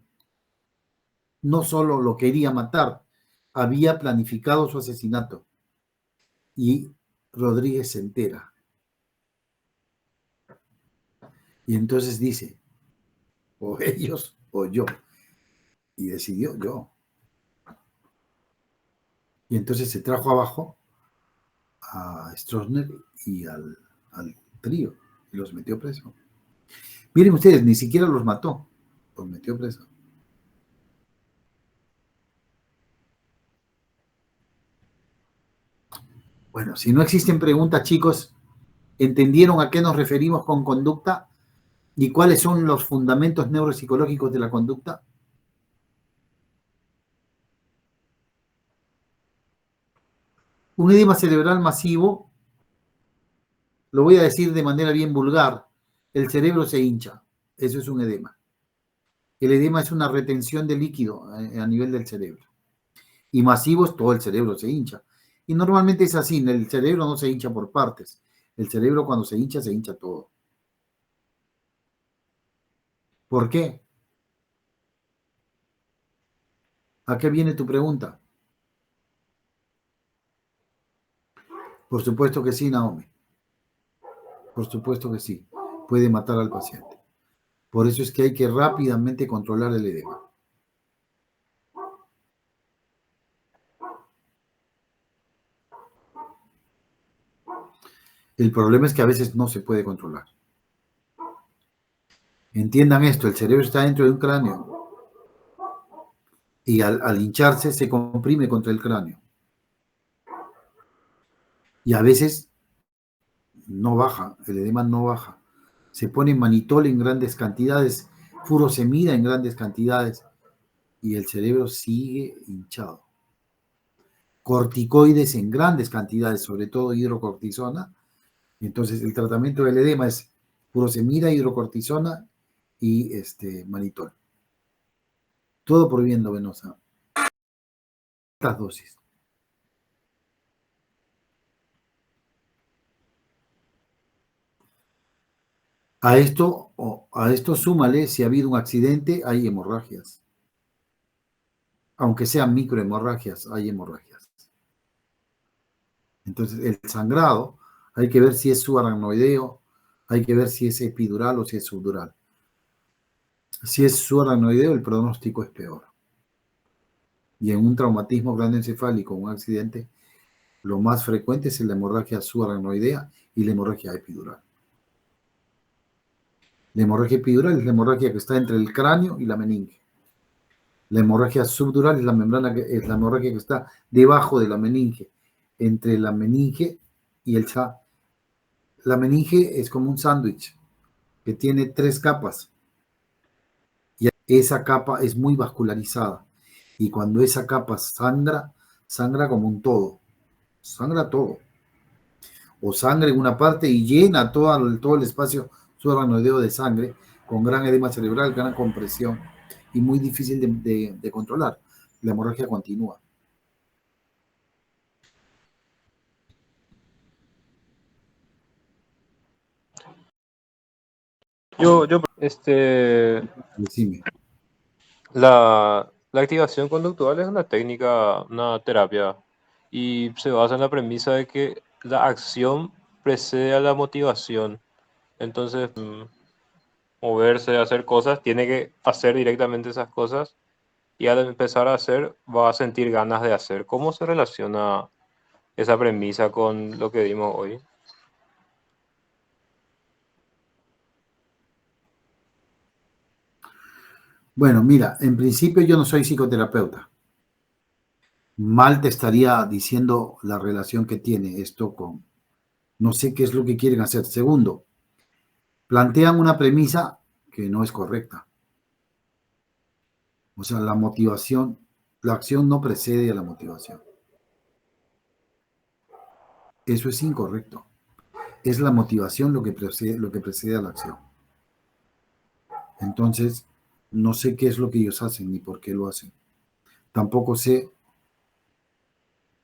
No solo lo quería matar, había planificado su asesinato. Y Rodríguez se entera. Y entonces dice, o ellos o yo. Y decidió yo. Y entonces se trajo abajo a Stroessner y al trío y los metió preso. Miren ustedes, ni siquiera los mató, los metió preso. Bueno, si no existen preguntas, chicos, ¿entendieron a qué nos referimos con conducta y cuáles son los fundamentos neuropsicológicos de la conducta? Un edema cerebral masivo, lo voy a decir de manera bien vulgar, el cerebro se hincha, eso es un edema. El edema es una retención de líquido a nivel del cerebro. Y masivo es todo el cerebro se hincha. Y normalmente es así, el cerebro no se hincha por partes. El cerebro cuando se hincha todo. ¿Por qué? ¿A qué viene tu pregunta? Por supuesto que sí, Naomi. Por supuesto que sí. Puede matar al paciente. Por eso es que hay que rápidamente controlar el edema. El problema es que a veces no se puede controlar. Entiendan esto, el cerebro está dentro de un cráneo y al hincharse se comprime contra el cráneo. Y a veces no baja, el edema no baja. Se pone manitol en grandes cantidades, furosemida en grandes cantidades y el cerebro sigue hinchado. Corticoides en grandes cantidades, sobre todo hidrocortisona. Entonces el tratamiento del edema es furosemida, hidrocortisona y manitol. Todo por vía endovenosa. Estas dosis. A esto súmale, si ha habido un accidente, hay hemorragias. Aunque sean microhemorragias, hay hemorragias. Entonces, el sangrado, hay que ver si es subaracnoideo, hay que ver si es epidural o si es subdural. Si es subaracnoideo, el pronóstico es peor. Y en un traumatismo craneoencefálico, un accidente, lo más frecuente es la hemorragia subaracnoidea y la hemorragia epidural. La hemorragia epidural es la hemorragia que está entre el cráneo y la meninge. La hemorragia subdural es es la hemorragia que está debajo de la meninge, entre la meninge y el cha. La meninge es como un sándwich que tiene 3 capas y esa capa es muy vascularizada y cuando esa capa sangra como un todo, sangra todo. O sangre en una parte y llena todo el espacio subaracnoideo de sangre con gran edema cerebral, gran compresión y muy difícil de controlar. La hemorragia continúa. Decime. La activación conductual es una técnica, una terapia, y se basa en la premisa de que la acción precede a la motivación. Entonces, moverse, hacer cosas, tiene que hacer directamente esas cosas y al empezar a hacer va a sentir ganas de hacer. ¿Cómo se relaciona esa premisa con lo que dimos hoy? Bueno, mira, en principio yo no soy psicoterapeuta. Mal te estaría diciendo la relación que tiene esto con... No sé qué es lo que quieren hacer. Segundo, plantean una premisa que no es correcta. O sea, la motivación, la acción no precede a la motivación. Eso es incorrecto. Es la motivación lo que precede a la acción. Entonces, no sé qué es lo que ellos hacen ni por qué lo hacen. Tampoco sé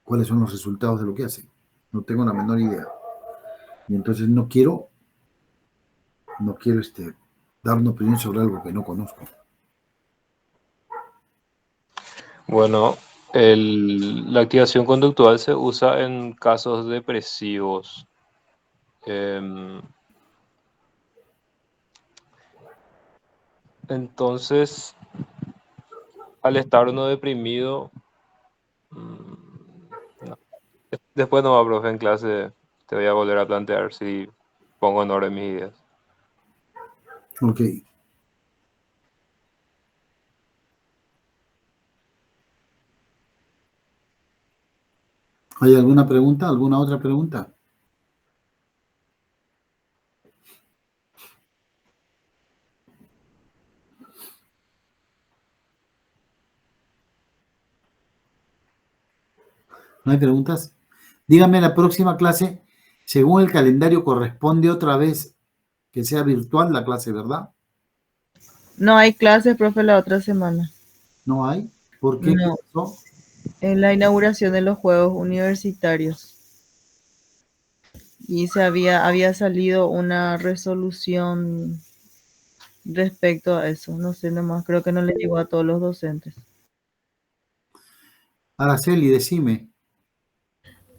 cuáles son los resultados de lo que hacen. No tengo la menor idea. Y entonces no quiero dar una opinión sobre algo que no conozco. Bueno, la activación conductual se usa en casos depresivos. Em, entonces, al estar uno deprimido, no. Después no va, profe, en clase te voy a volver a plantear si pongo en orden mis ideas. Ok. ¿Hay alguna pregunta? ¿Alguna otra pregunta? ¿No hay preguntas? Dígame la próxima clase, según el calendario, corresponde otra vez que sea virtual la clase, ¿verdad? No hay clases, profe, la otra semana. ¿No hay? ¿Por qué? ¿Qué No, pasó? en la inauguración de los Juegos Universitarios. Y había salido una resolución respecto a eso. No sé nomás, creo que no le llegó a todos los docentes. Araceli, decime.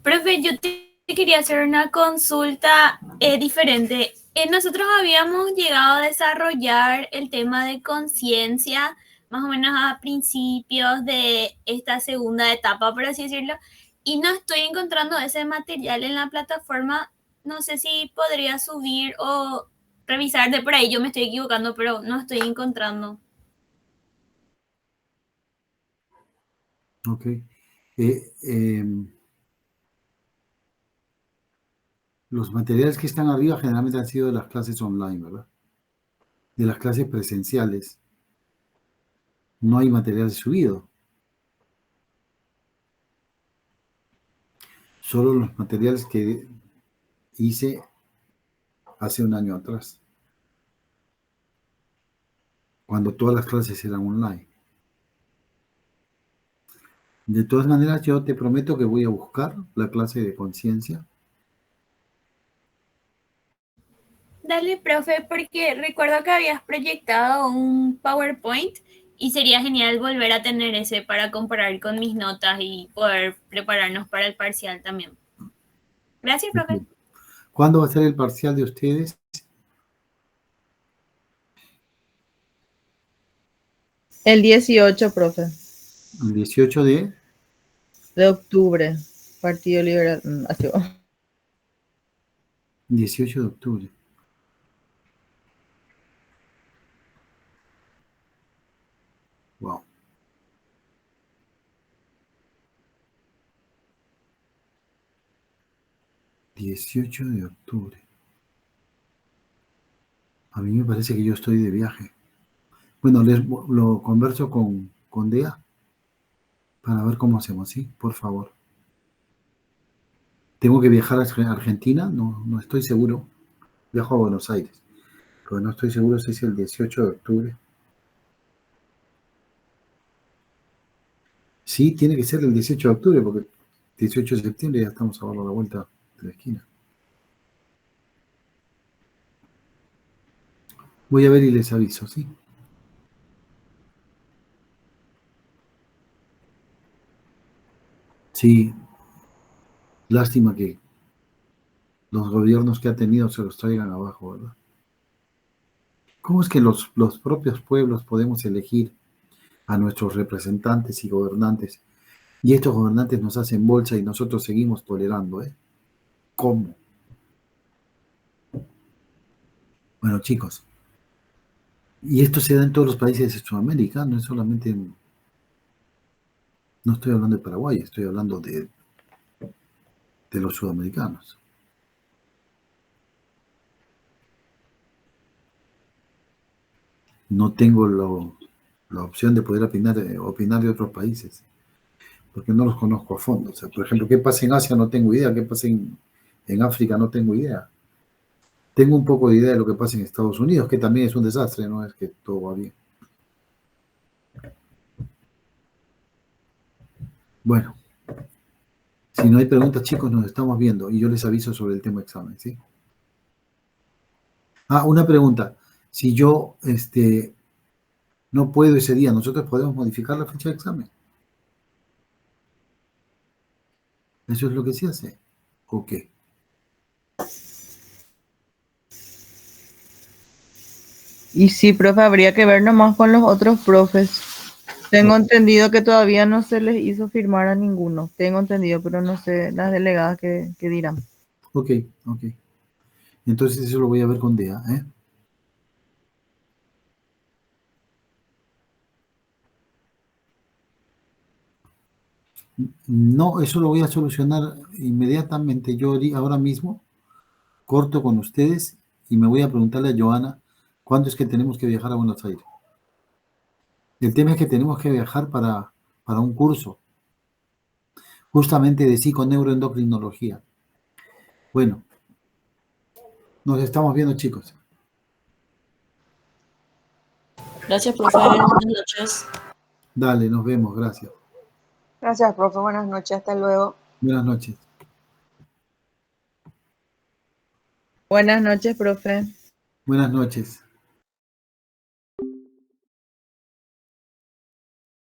Profe, yo te quería hacer una consulta diferente. Nosotros habíamos llegado a desarrollar el tema de conciencia más o menos a principios de esta segunda etapa, por así decirlo, y no estoy encontrando ese material en la plataforma. No sé si podría subir o revisar de por ahí. Yo me estoy equivocando, pero no estoy encontrando. Ok. Eh, em, los materiales que están arriba generalmente han sido de las clases online, ¿verdad? De las clases presenciales. No hay material subido. Solo los materiales que hice hace un año atrás, cuando todas las clases eran online. De todas maneras, yo te prometo que voy a buscar la clase de conciencia. Dale, profe, porque recuerdo que habías proyectado un PowerPoint y sería genial volver a tener ese para comparar con mis notas y poder prepararnos para el parcial también. Gracias, profe. ¿Cuándo va a ser el parcial de ustedes? El 18, profe, El 18 de octubre, Partido Liberal. Así va. 18 de octubre. Wow. ¿18 de octubre? A mí me parece que yo estoy de viaje. Bueno, lo converso con Dea para ver cómo hacemos, ¿sí? Por favor. ¿Tengo que viajar a Argentina? No, no estoy seguro. Viajo a Buenos Aires, pero no estoy seguro si es el 18 de octubre. Sí, tiene que ser el 18 de octubre, porque 18 de septiembre ya estamos a la vuelta de la esquina. Voy a ver y les aviso, ¿sí? Sí, lástima que los gobiernos que ha tenido se los traigan abajo, ¿verdad? ¿Cómo es que los propios pueblos podemos elegir a nuestros representantes y gobernantes y estos gobernantes nos hacen bolsa y nosotros seguimos tolerando, ¿eh? ¿Cómo? Bueno, chicos, y esto se da en todos los países de Sudamérica, no es solamente no estoy hablando de Paraguay, estoy hablando de los sudamericanos. No tengo la opción de poder opinar de otros países, porque no los conozco a fondo. O sea, por ejemplo, qué pasa en Asia no tengo idea, qué pasa en África no tengo idea. Tengo un poco de idea de lo que pasa en Estados Unidos, que también es un desastre, no es que todo va bien. Bueno, si no hay preguntas, chicos, nos estamos viendo y yo les aviso sobre el tema examen, ¿sí? Ah, una pregunta. Si yo no puedo ese día, ¿nosotros podemos modificar la fecha de examen? ¿Eso es lo que se hace? ¿O qué? Y sí, profe, habría que ver nomás con los otros profes. Tengo entendido que todavía no se les hizo firmar a ninguno. Tengo entendido, pero no sé las delegadas que dirán. Ok. Entonces eso lo voy a ver con DEA, ¿eh? No, eso lo voy a solucionar inmediatamente. Yo ahora mismo corto con ustedes y me voy a preguntarle a Joana cuándo es que tenemos que viajar a Buenos Aires. El tema es que tenemos que viajar para un curso, justamente de psiconeuroendocrinología. Bueno, nos estamos viendo, chicos. Gracias, profe. Buenas noches. Dale, nos vemos, gracias. Gracias, profe. Buenas noches. Hasta luego. Buenas noches. Buenas noches, profe. Buenas noches.